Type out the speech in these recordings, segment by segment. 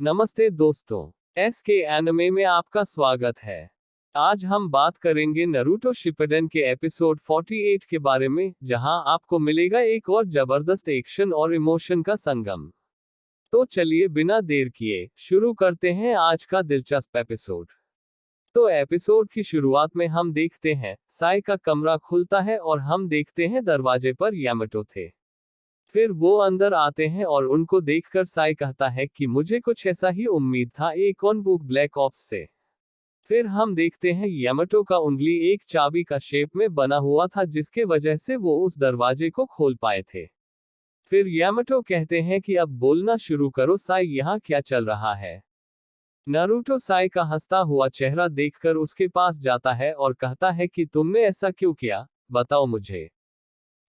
नमस्ते दोस्तों, SK anime में आपका स्वागत है। आज हम बात करेंगे नारुतो शिपुडेन के एपिसोड 48 के बारे में, जहां आपको मिलेगा एक और जबरदस्त एक्शन और इमोशन का संगम। तो चलिए बिना देर किए शुरू करते हैं आज का दिलचस्प एपिसोड। तो एपिसोड की शुरुआत में हम देखते हैं साई का कमरा खुलता है और हम देखते हैं दरवाजे पर यामाटो थे। फिर वो अंदर आते हैं और उनको देखकर साई कहता है कि मुझे कुछ ऐसा ही उम्मीद था, एक ऑन बुक ब्लैक ऑप्स से। फिर हम देखते हैं यामाटो का उंगली एक चाबी का शेप में बना हुआ था, जिसके वजह से वो उस दरवाजे को खोल पाए थे। फिर यामाटो कहते हैं कि अब बोलना शुरू करो साई, यहाँ क्या चल रहा है। नारुतो साई का हंसता हुआ चेहरा देखकर उसके पास जाता है और कहता है कि तुमने ऐसा क्यों किया, बताओ मुझे।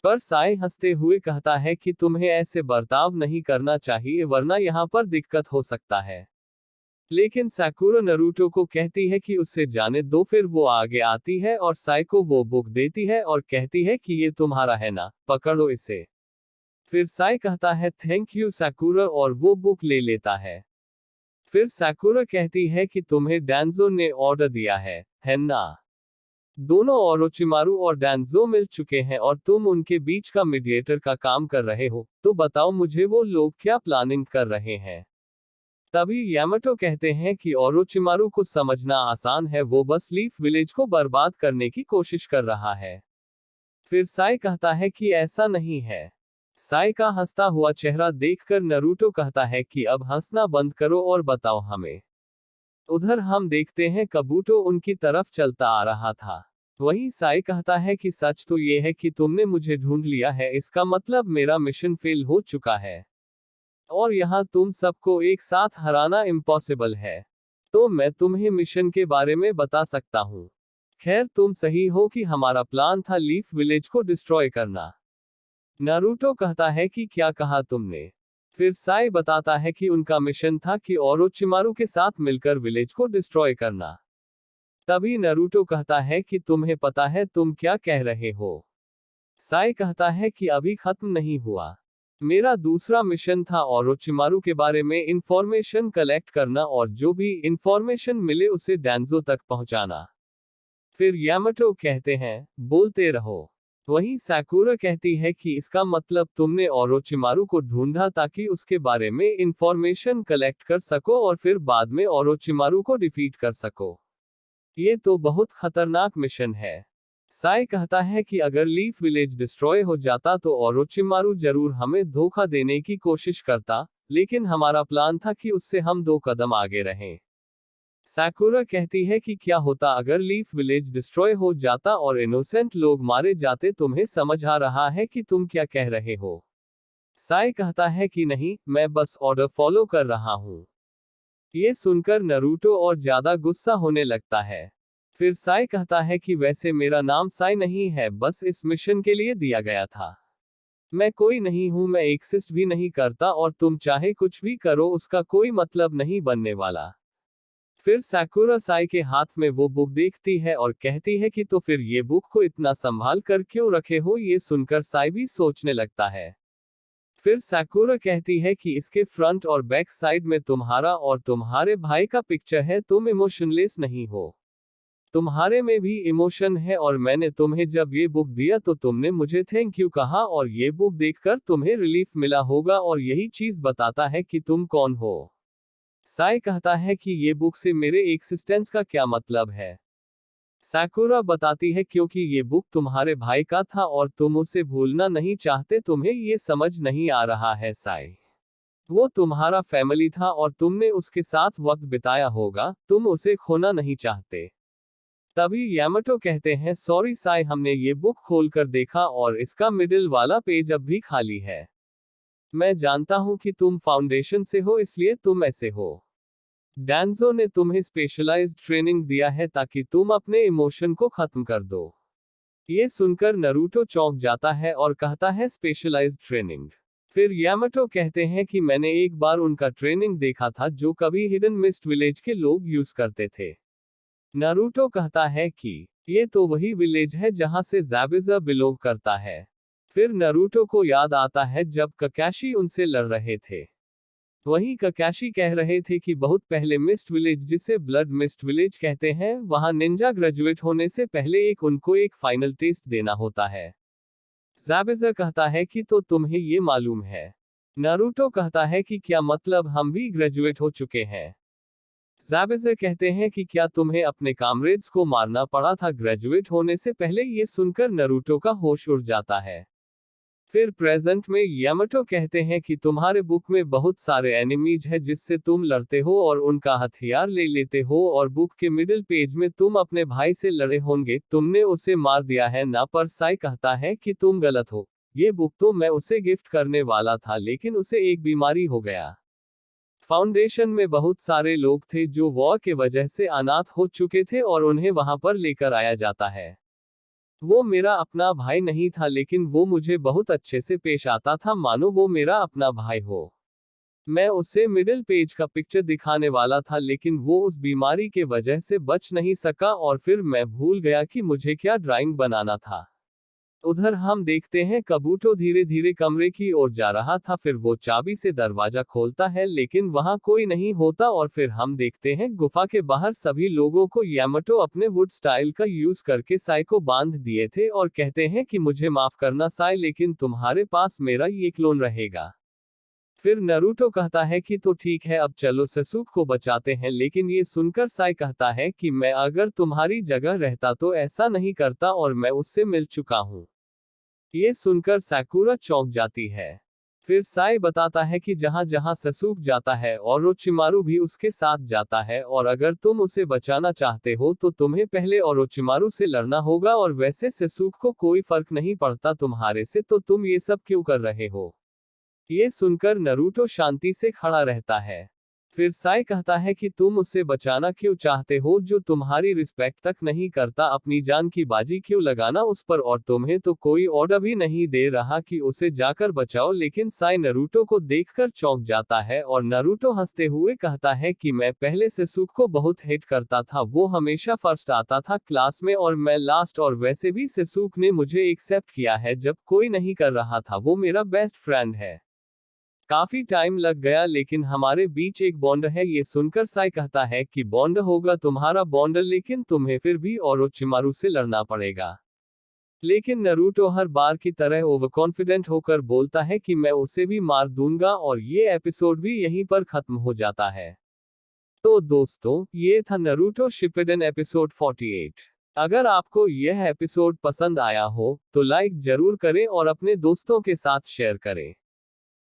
पर साई हंसते हुए कहता है कि तुम्हें ऐसे बर्ताव नहीं करना चाहिए, वरना यहाँ पर दिक्कत हो सकता है। लेकिन साकुरा नारुतो को कहती है कि उससे जाने दो। फिर वो आगे आती है और साई को वो बुक देती है और कहती है कि ये तुम्हारा है ना, पकड़ो इसे। फिर साई कहता है थैंक यू साकुरा और वो बुक ले लेता है। फिर साकुरा कहती है कि तुम्हें डैंजो ने ऑर्डर दिया है ना। दोनों ओरोचिमारू और डैंजो मिल चुके हैं और तुम उनके बीच का मीडिएटर का काम कर रहे हो, तो बताओ मुझे वो लोग क्या प्लानिंग कर रहे हैं। तभी यामाटो कहते हैं कि ओरोचिमारू को समझना आसान है, वो बस लीफ विलेज को बर्बाद करने की कोशिश कर रहा है। फिर साई कहता है कि ऐसा नहीं है। साई का हंसता हुआ चेहरा देखकर नारुतो कहता है कि अब हंसना बंद करो और बताओ हमें। उधर हम देखते हैं कबूतो उनकी तरफ चलता आ रहा था। वहीं साई कहता है कि सच तो ये है कि तुमने मुझे ढूंढ लिया है, इसका मतलब मेरा मिशन फेल हो चुका है। और यहाँ तुम सबको एक साथ हराना इम्पॉसिबल है। तो मैं तुम्हें मिशन के बारे में बता सकता हूँ। खैर तुम सही हो कि हमारा प्लान था लीफ विलेज को डिस्ट्रॉय करना। नारुतो कहता है कि क्या कहा तुमने। फिर साई बताता है कि उनका मिशन था कि ओरोचिमारू के साथ मिलकर विलेज को डिस्ट्रॉय करना। तभी नारुतो कहता है कि तुम्हें पता है तुम क्या कह रहे हो। साई कहता है कि अभी खत्म नहीं हुआ। मेरा दूसरा मिशन था ओरोचिमारू के बारे में इंफॉर्मेशन कलेक्ट करना और जो भी इंफॉर्मेशन मिले उसे डैंजो तक पहुंचाना। फिर यामाटो कहते हैं बोलते रहो। वहीं साकुरा कहती है कि इसका मतलब तुमने ओरोचिमारू को ढूंढा ताकि उसके बारे में इंफॉर्मेशन कलेक्ट कर सको और फिर बाद में ओरोचिमारू को डिफीट कर सको। ये तो बहुत खतरनाक मिशन है। साई कहता है कि अगर लीफ विलेज डिस्ट्रॉय हो जाता तो ओरोचिमारू जरूर हमें धोखा देने की कोशिश करता, लेकिन हमारा प्लान था कि उससे हम 2 कदम आगे रहें। साकुरा कहती है कि क्या होता अगर लीफ विलेज डिस्ट्रॉय हो जाता और इनोसेंट लोग मारे जाते, तुम्हें समझ आ रहा है कि तुम क्या कह रहे हो। साई कहता है कि नहीं, मैं बस ऑर्डर फॉलो कर रहा हूँ। ये सुनकर नारुतो और ज्यादा गुस्सा होने लगता है। फिर साई कहता है कि वैसे मेरा नाम साई नहीं है, बस इस मिशन के लिए दिया गया था। मैं कोई नहीं हूं, मैं एक्सिस्ट भी नहीं करता और तुम चाहे कुछ भी करो उसका कोई मतलब नहीं बनने वाला। फिर साकुरा साई के हाथ में वो बुक देखती है और कहती है कि तो फिर ये बुक को इतना संभाल कर क्यों रखे हो। ये सुनकर साई भी सोचने लगता है। फिर साकुरा कहती है कि इसके फ्रंट और बैक साइड में तुम्हारा और तुम्हारे भाई का पिक्चर है, तुम इमोशनलेस नहीं हो। तुम्हारे में भी इमोशन है और मैंने तुम्हें जब ये बुक दिया तो तुमने मुझे थैंक यू कहा और ये बुक देखकर तुम्हें रिलीफ मिला होगा और यही चीज बताता है कि तुम कौन हो। साई कहता है कि ये बुक से मेरे एक्सिस्टेंस का क्या मतलब है। साकुरा बताती है क्योंकि ये बुक तुम्हारे भाई का था और तुम उसे भूलना नहीं चाहते, तुम्हें ये समझ नहीं आ रहा है साई। वो तुम्हारा फैमिली था और तुमने उसके साथ वक्त बिताया होगा, तुम उसे खोना नहीं चाहते। तभी यामाटो कहते हैं सॉरी साई, हमने ये बुक खोलकर देखा और इसका मिडिल वाला पेज अब भी खाली है। मैं जानता हूं कि तुम फाउंडेशन से हो, इसलिए तुम ऐसे हो। डैंजो ने तुम्हें स्पेशलाइज्ड ट्रेनिंग दिया है ताकि तुम अपने इमोशन को खत्म कर दो। ये सुनकर नारुतो चौंक जाता है और कहता है स्पेशलाइज्ड ट्रेनिंग। फिर यामाटो कहते हैं कि मैंने एक बार उनका ट्रेनिंग देखा था जो कभी हिडन मिस्ट विलेज के लोग यूज करते थे। नारुतो कहता है कि ये तो वही विलेज है जहां से ज़ाबिज़ा बिलोंग करता है। फिर नारुतो को याद आता है जब ककाशी उनसे लड़ रहे थे। वहीं ककाशी कह रहे थे कि बहुत पहले मिस्ट विलेज, जिसे ब्लड मिस्ट विलेज कहते हैं, वहां निंजा ग्रेजुएट होने से पहले उनको एक फाइनल टेस्ट देना होता है। ज़ाबेज़ा कहता है कि तो तुम्हें ये मालूम है। नारुतो कहता है कि क्या मतलब, हम भी ग्रेजुएट हो चुके हैं। ज़ाबेज़ा कहते हैं कि क्या तुम्हें अपने कामरेड्स को मारना पड़ा था ग्रेजुएट होने से पहले। ये सुनकर नारुतो का होश उड़ जाता है। फिर प्रेजेंट में यामाटो कहते हैं कि तुम्हारे बुक में बहुत सारे एनिमीज है जिससे तुम लड़ते हो और उनका हथियार ले लेते हो, और बुक के मिडिल पेज में तुम अपने भाई से लड़े होंगे, तुमने उसे मार दिया है ना। पर साई कहता है कि तुम गलत हो, ये बुक तो मैं उसे गिफ्ट करने वाला था, लेकिन उसे एक बीमारी हो गया। फाउंडेशन में बहुत सारे लोग थे जो वॉर के वजह से अनाथ हो चुके थे और उन्हें वहां पर लेकर आया जाता है। वो मेरा अपना भाई नहीं था, लेकिन वो मुझे बहुत अच्छे से पेश आता था, मानो वो मेरा अपना भाई हो। मैं उसे मिडिल पेज का पिक्चर दिखाने वाला था, लेकिन वो उस बीमारी के वजह से बच नहीं सका और फिर मैं भूल गया कि मुझे क्या ड्राइंग बनाना था। उधर हम देखते हैं कबूतो धीरे धीरे कमरे की ओर जा रहा था। फिर वो चाबी से दरवाजा खोलता है, लेकिन वहां कोई नहीं होता, और फिर हम देखते हैं गुफा के बाहर सभी लोगों को यामाटो अपने वुड स्टाइल का यूज करके साई को बांध दिए थे और कहते हैं कि मुझे माफ करना साई, लेकिन तुम्हारे पास मेरा ये क्लोन रहेगा। फिर नारुतो कहता है कि तो ठीक है, अब चलो ससूके को बचाते हैं, लेकिन ये सुनकर साई कहता है कि मैं अगर तुम्हारी जगह रहता तो ऐसा नहीं करता, और मैं उससे मिल चुका हूं। ये सुनकर साकुरा चौंक जाती है। फिर साई बताता है कि जहां जहां ससूके जाता है और ओरोचिमारू भी उसके साथ जाता है, और अगर तुम उसे बचाना चाहते हो तो तुम्हें पहले ओरोचिमारू से लड़ना होगा, और वैसे ससूके को कोई फर्क नहीं पड़ता तुम्हारे से, तो तुम ये सब क्यों कर रहे हो। ये सुनकर नारुतो शांति से खड़ा रहता है। फिर साई कहता है कि तुम उसे बचाना क्यों चाहते हो जो तुम्हारी रिस्पेक्ट तक नहीं करता, अपनी जान की बाजी क्यों लगाना उस पर, और तुम्हें तो कोई ऑर्डर भी नहीं दे रहा कि उसे जाकर बचाओ। लेकिन साई नारुतो को देखकर चौंक जाता है और नारुतो हंसते हुए कहता है कि मैं पहले ससूके को बहुत हेट करता था, वो हमेशा फर्स्ट आता था क्लास में और मैं लास्ट, और वैसे भी ससूके ने मुझे एक्सेप्ट किया है जब कोई नहीं कर रहा था, वो मेरा बेस्ट फ्रेंड है। काफी टाइम लग गया, लेकिन हमारे बीच एक बॉन्ड है। ये सुनकर साई कहता है कि बॉन्ड होगा तुम्हारा बॉन्ड, लेकिन तुम्हें फिर भी ओरोचिमारू से लड़ना पड़ेगा। लेकिन नारुतो हर बार की तरह ओवर कॉन्फिडेंट होकर बोलता है कि मैं उसे भी मार दूंगा, और ये एपिसोड भी यहीं पर खत्म हो जाता है। तो दोस्तों, ये था नारुतो शिपुडेन एपिसोड 48। अगर आपको यह एपिसोड पसंद आया हो तो लाइक जरूर करें और अपने दोस्तों के साथ शेयर करें।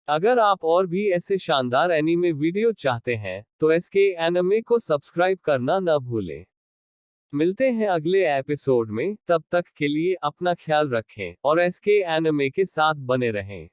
अगर आप और भी ऐसे शानदार एनीमे वीडियो चाहते हैं तो एसके एनिमे को सब्सक्राइब करना न भूलें। मिलते हैं अगले एपिसोड में, तब तक के लिए अपना ख्याल रखें और एसके एनिमे के साथ बने रहें।